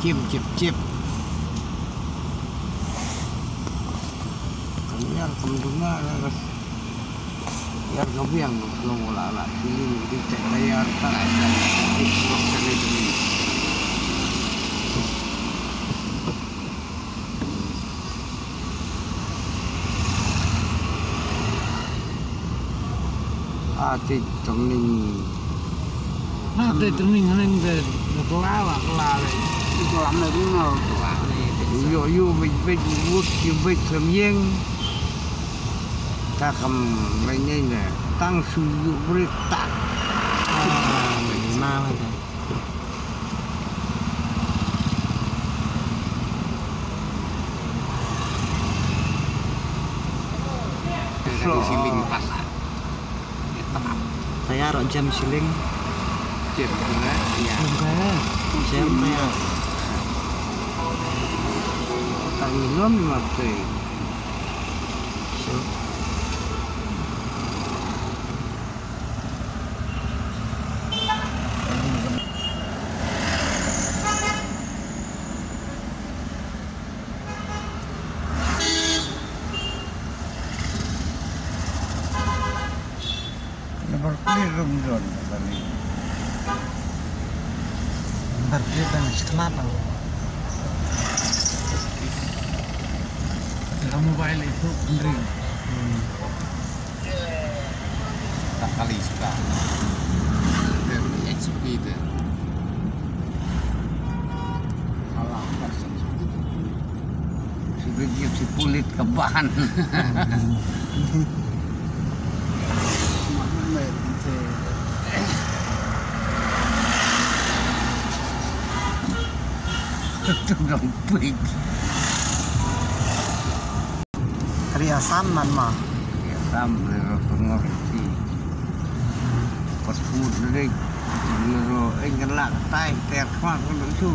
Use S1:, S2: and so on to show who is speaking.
S1: cip. Kalian kemdungan harus biar gabiang belum olah sini di bayar tak ada di blok sana ini. Ati training
S2: ke kelala
S1: itu lama dulu yo bịch vuốt yo bịch làm yên ta cầm mấy nhây nè tăng sử dụng với tạ
S2: ma vậy
S1: di siling pas
S2: saya rok jam siling
S1: cip juga ya
S2: jam ya
S1: tanggung mati berkelirung kali.
S2: Berkelirung kenapa? Dalam mobile itu bering.
S1: Tak kali suka. Dari XP itu. Alah, si pulit kebahan. Dompet.
S2: Riasan man mah.
S1: Riasan ngerti. Pas food rig, nero engelak tai ter kmak lucu.